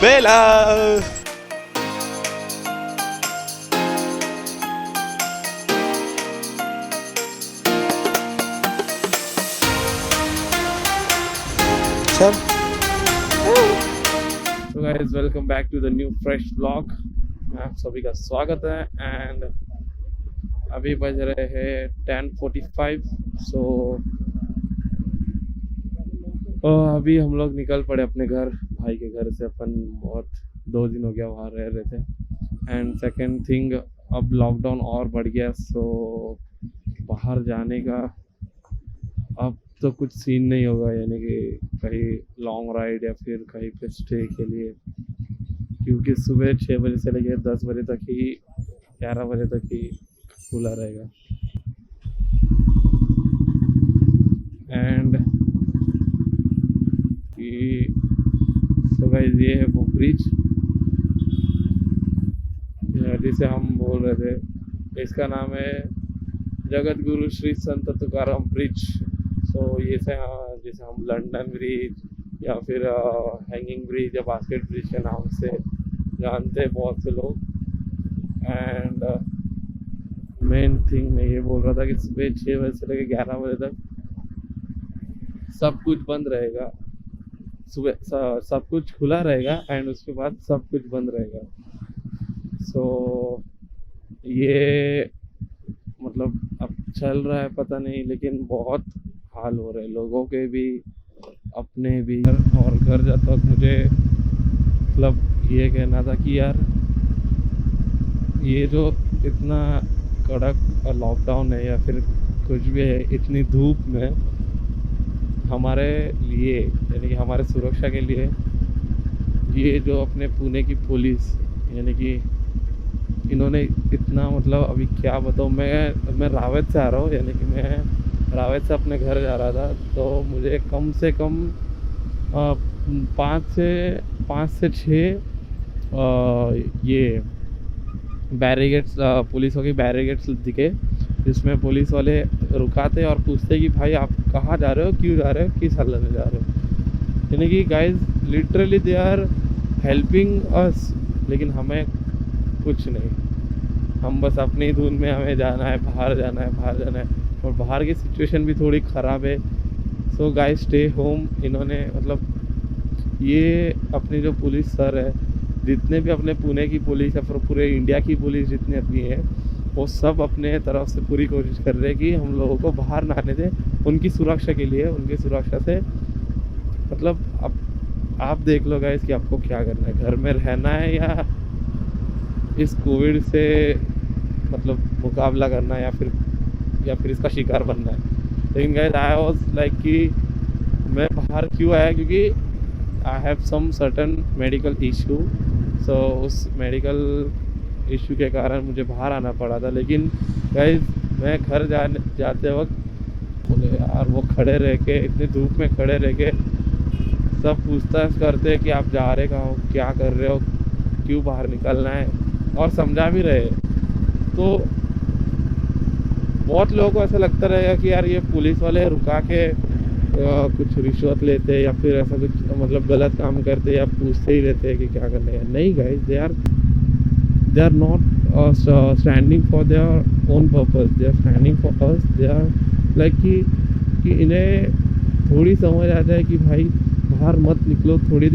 Bella! चल तो guys welcome back to the new fresh blog. आप सभी का स्वागत है। एंड अभी बज रहे हैं 10:45। सो अभी हम लोग निकल पड़े अपने घर, भाई के घर से। अपन बहुत 2 दिन हो गया वहाँ रह रहे थे। एंड सेकेंड थिंग, अब लॉकडाउन और बढ़ गया, सो बाहर जाने का अब तो कुछ सीन नहीं होगा, यानी कि कहीं लॉन्ग राइड या फिर कहीं पे स्टे के लिए, क्योंकि सुबह 6 बजे से लेकर 10 बजे तक ही, 11 बजे तक ही खुला रहेगा। एंड सो गाइस, ये है वो ब्रिज जिसे हम बोल रहे थे। इसका नाम है जगत गुरु श्री संत तुकाराम ब्रिज। सो ये से जैसे हम लंदन ब्रिज या फिर हैंगिंग ब्रिज या बास्केट ब्रिज के नाम से जानते हैं बहुत से लोग। एंड मेन थिंग मैं ये बोल रहा था कि सुबह 6 बजे से लेकर 11 बजे तक सब कुछ बंद रहेगा। सुबह सब कुछ खुला रहेगा एंड उसके बाद सब कुछ बंद रहेगा। सो ये मतलब अब चल रहा है पता नहीं, लेकिन बहुत हाल हो रहे हैं लोगों के भी, अपने भी। और घर जाते वक्त मुझे मतलब ये कहना था कि यार, ये जो इतना कड़क लॉकडाउन है या फिर कुछ भी है, इतनी धूप में हमारे लिए, यानी कि हमारे सुरक्षा के लिए, ये जो अपने पुणे की पुलिस, यानी कि इन्होंने इतना, मतलब अभी क्या बताऊँ। मैं रावत से आ रहा हूँ, यानी कि मैं रावत से अपने घर जा रहा था, तो मुझे कम से कम 5 से 6 ये बैरिगेट्स, पुलिसों की बैरिगेट्स दिखे, जिसमें पुलिस वाले रुकाते और पूछते कि भाई आप कहाँ जा रहे हो, क्यों जा रहे हो, किस हालत में जा रहे हो। यानी कि guys literally they are helping us, लेकिन हमें कुछ नहीं। हम बस अपनी धुन में, हमें जाना है, बाहर जाना है, बाहर जाना है। और बाहर की सिचुएशन भी थोड़ी ख़राब है। So guys stay home. इन्होंने मतलब ये अपने जो पुलिस सर है, जितने भी अपने पुणे की पुलिस या फिर पूरे इंडिया की पुलिस जितनी अपनी है, वो सब अपने तरफ से पूरी कोशिश कर रहे हैं कि हम लोगों को बाहर ना आने दें, उनकी सुरक्षा के लिए, उनकी सुरक्षा से। मतलब अब आप देख लो गाइस कि आपको क्या करना है, घर में रहना है या इस कोविड से मतलब मुकाबला करना है, या फिर इसका शिकार बनना है। लेकिन गाइस आई वाज लाइक कि मैं बाहर क्यों आया, क्योंकि I have some certain medical issue. So उस मेडिकल इशू के कारण मुझे बाहर आना पड़ा था। लेकिन गाइस मैं घर जाते वक्त बोले यार, वो खड़े रह के, इतनी धूप में खड़े रह के सब पूछताछ करते हैं कि आप जा रहे कहाँ हो, क्या कर रहे हो, क्यों बाहर निकलना है, और समझा भी रहे। तो बहुत लोगों को ऐसा लगता रहेगा कि यार ये पुलिस वाले रुका के कुछ रिश्वत लेते या फिर ऐसा कुछ मतलब गलत काम करते या पूछते ही रहते हैं कि क्या करना है। नहीं guys, they are not standing for their own purpose, they are standing for us. They are like कि इन्हें थोड़ी समझ आ जाए कि भाई बाहर मत निकलो, थोड़े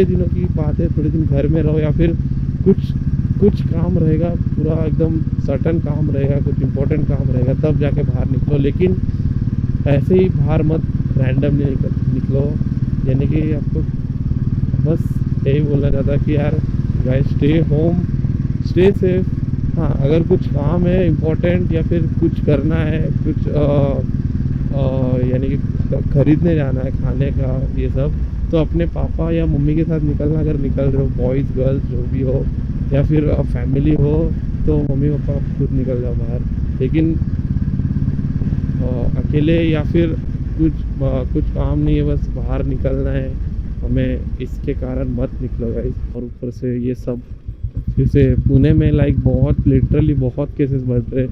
दिनों की बात है, थोड़े दिन घर में रहो, या फिर कुछ काम रहेगा, पूरा एकदम सर्टन काम रहेगा, कुछ इम्पोर्टेंट काम रहेगा, तब जाके बाहर निकलो। लेकिन ऐसे ही बाहर मत रैंडमली निकलो। यानी कि आपको बस यही बोलना चाहता कि यार guys stay home, stay safe. हाँ, अगर कुछ काम है इम्पोर्टेंट या फिर कुछ करना है, कुछ यानी कि खरीदने जाना है खाने का, ये सब, तो अपने पापा या मम्मी के साथ निकलना। अगर निकल रहे हो, बॉयज़ गर्ल्स जो भी हो, या फिर फैमिली हो, तो मम्मी पापा खुद निकल जाओ बाहर। लेकिन अकेले या फिर कुछ काम नहीं है, बस बाहर निकलना है हमें, इसके कारण मत निकलो गाइस। और ऊपर से ये सब फिर से पुणे में लाइक बहुत लिटरली बहुत केसेस बढ़ रहे,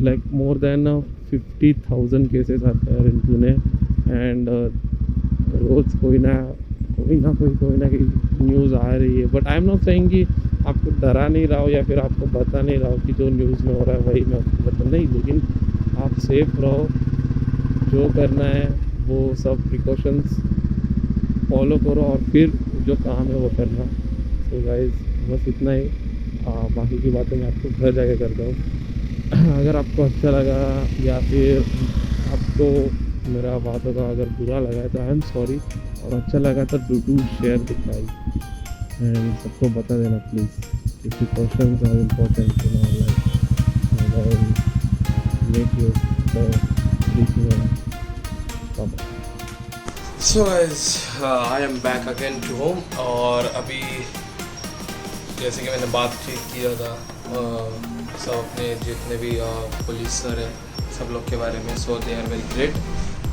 लाइक मोर देन 50,000 केसेस आते हैं इन पुणे। एंड रोज़ कोई ना कोई ना कोई न्यूज़ आ रही है, but I am not saying कि आपको डरा नहीं रहा हो या फिर आपको बता नहीं रहा हो कि जो न्यूज़ में हो रहा है वही मैं आपको बता नहीं, लेकिन आप सेफ रहो, जो करना है वो सब प्रिकॉशंस फॉलो करो और फिर जो काम है वो करना। तो गाइस बस इतना ही, बाकी की बातें मैं आपको घर जाके करता हूँ। अगर आपको अच्छा लगा या फिर आपको मेरा बातों का अगर बुरा लगा है तो आई एम सॉरी, और अच्छा लगा तो do share the guys and सबको बता देना प्लीज़ कि precautions are important in our life and make you bye. So guys I am back again to home. और अभी जैसे कि मैंने बातचीत किया था सब अपने जितने भी पुलिस सर हैं सब लोग के बारे में, so they are very great.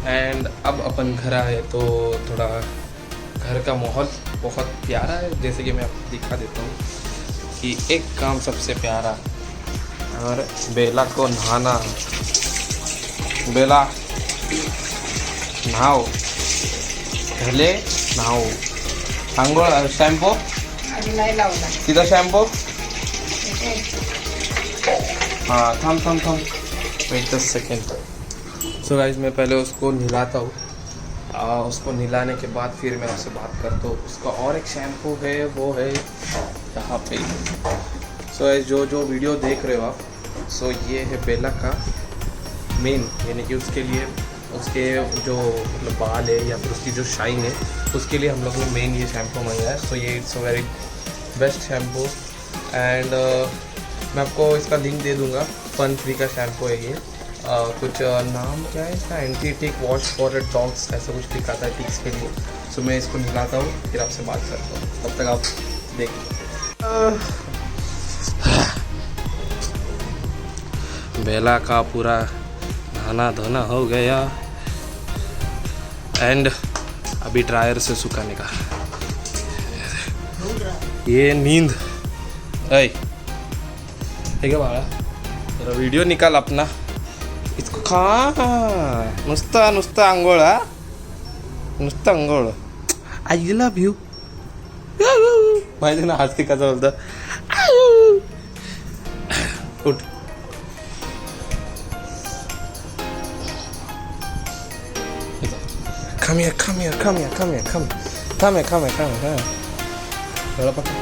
And अब अपन घर आए तो थोड़ा घर का माहौल बहुत प्यारा है, जैसे कि मैं आपको दिखा देता हूँ कि एक काम सबसे प्यारा, और बेला को नहाना। बेला नहाओ, पहले नहाओ, आंघोळ शॅम्पू नाही लावला तिथं शॅम्पू। हाँ थम वेट 10 सेकेंड। सो गाइस मैं पहले उसको नहलाता हूँ, उसको नहलाने के बाद फिर मैं आपसे बात करता हूँ। उसका और एक शैम्पू है वो है यहाँ पे। सो गाइस जो वीडियो देख रहे हो आप, सो ये है बेला का मेन, यानी कि उसके लिए उसके जो मतलब बाल है या फिर उसकी जो शाइन है उसके लिए हम लोग ने मेन ये शैम्पू मंगाया है। सो ये it's a very best shampoo and मैं आपको इसका लिंक दे दूँगा। फन फ्री का शैम्पू है ये। कुछ नाम क्या है इसका, anti tick wash for dogs ऐसा कुछ लिखा था टिक्स के लिए। सो मैं इसको निकालता हूँ फिर आपसे बात करता हूँ, तब तक आप देखिए। बेला का पूरा नहाना धोना हो गया एंड अभी ड्रायर से सुखाने का। ये नींद ऐ ठीक है बाळा, जरा व्हिडिओ निकाल अपना, इसको खा नुसता आंघोळ, नुसतं आंघोळ। आई लव यू माहिती ना आज ते कसं बोलतं, उठ come here. Berapa kan?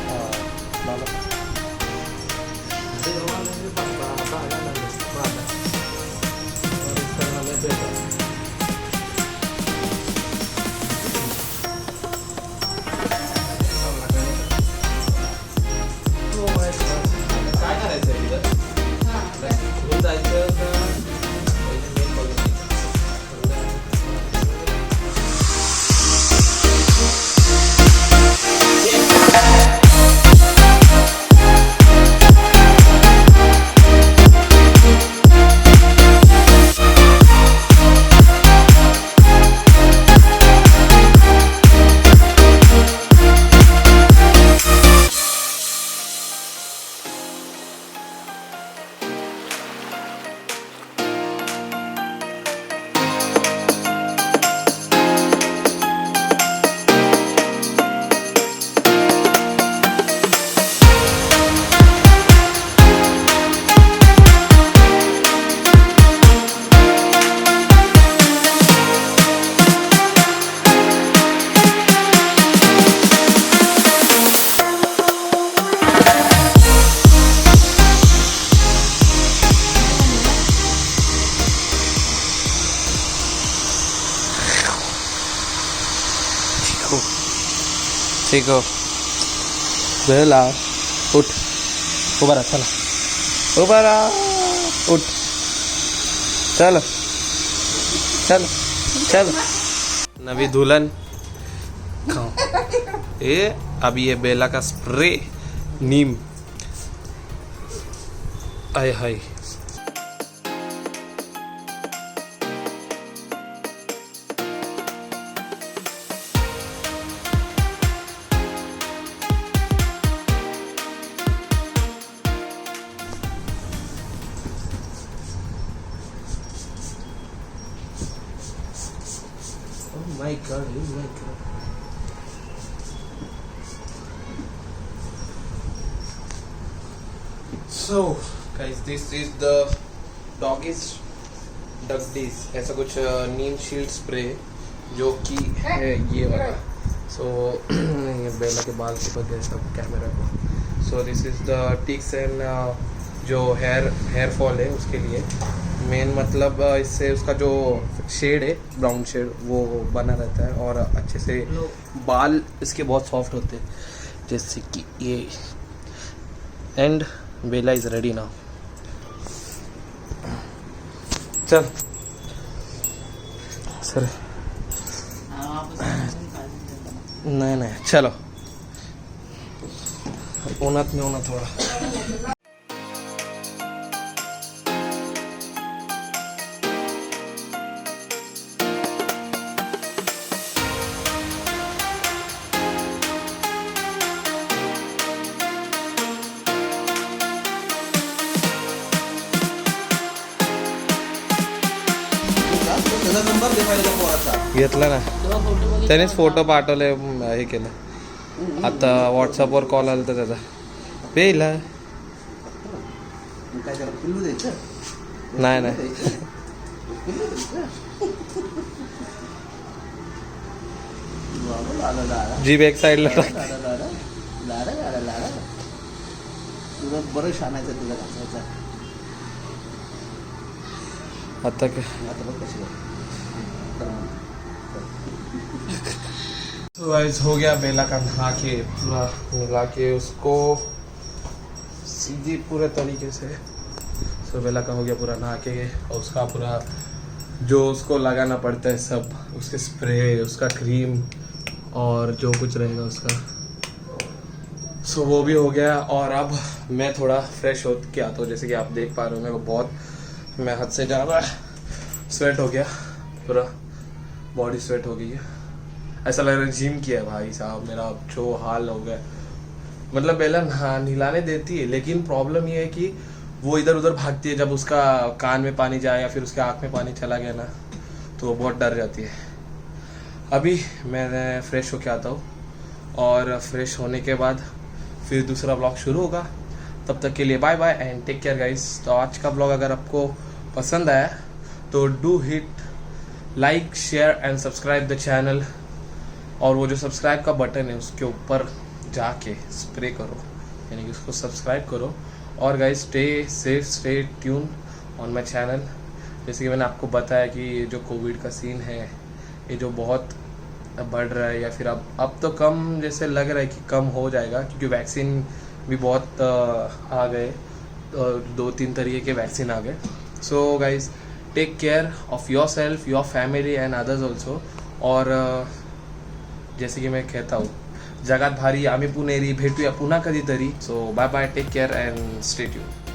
ठीक हो बेला, उठ, उभा रहा, चला उभा रहा, उठ, चलो चलो चलो। नवी दुल्हन खाओ ये अभी ये बेला का spray Neem, I hi. Oh my god, oh my god. So guys, this is the doggies डगडीज ऐसा कुछ नीम शील्ड स्प्रे जो कि है ये वाला. सो ये बेला के बाल चिपक गए सब कैमरा को. So this is the ticks and जो हेयर फॉल है उसके लिए मेन मतलब इससे उसका जो शेड है ब्राउन शेड वो बना रहता है और अच्छे से बाल इसके बहुत सॉफ्ट होते हैं जैसे कि ये. And Bella is ready now. चल सर नहीं चलो उन्नत में होना थोड़ा. नंबर दे पाहिजे पोराचा. घेतला ना त्यानेच फोटो पाठवले हे केलं. आता व्हॉट्सअपवर कॉल आला तर त्याचा पेला काय त्याला पिल्लू द्यायचं. नाही पिल्लू द्यायचं. बाबा लाला लाला जीभ एक साईडला टाक. लाला लाला लाला लाला लाला. तुला बरं शानायचं तुला घासायचा. आता काय आता बघ कशी आहे. तो गाइस हो गया बेला का नहा के पूरा मिला के उसको सीधी पूरे तरीके से. सो बेला का हो गया पूरा नहा के और उसका पूरा जो उसको लगाना पड़ता है सब उसके स्प्रे उसका क्रीम और जो कुछ रहेगा उसका सो वो भी हो गया. और अब मैं थोड़ा फ्रेश हो के आता हूँ. जैसे कि आप देख पा रहे हो मेरे को बहुत मैं हद से ज़्यादा स्वेट हो गया. पूरा बॉडी स्वेट हो गई है. ऐसा लग रहा है जिम किया है भाई साहब. मेरा जो हाल हो गया मतलब बेला नहलाने देती है लेकिन प्रॉब्लम ये है कि वो इधर उधर भागती है. जब उसका कान में पानी जाए या फिर उसके आँख में पानी चला गया ना तो वो बहुत डर जाती है. अभी मैं फ्रेश होके आता हूँ और फ्रेश होने के बाद फिर दूसरा ब्लॉग शुरू होगा. तब तक के लिए bye bye and take care guys. तो आज का ब्लॉग अगर आपको पसंद आया तो do hit like share and subscribe the channel. और वो जो सब्सक्राइब का बटन है उसके ऊपर जाके स्प्रे करो यानी कि उसको सब्सक्राइब करो. और guys stay safe stay tune on my channel. जैसे कि मैंने आपको बताया कि ये जो कोविड का सीन है ये जो बहुत बढ़ रहा है या फिर अब तो कम जैसे लग रहा है कि कम हो जाएगा क्योंकि वैक्सीन भी बहुत आ गए. 2-3 तरीके के वैक्सीन आ गए. So guys take care of yourself your family and others also. और जैसे कि मैं कहता हूँ जगात भारी आम्ही पुणेरी भेटूया पुन्हा कधीतरी. So bye bye take care and stay tune.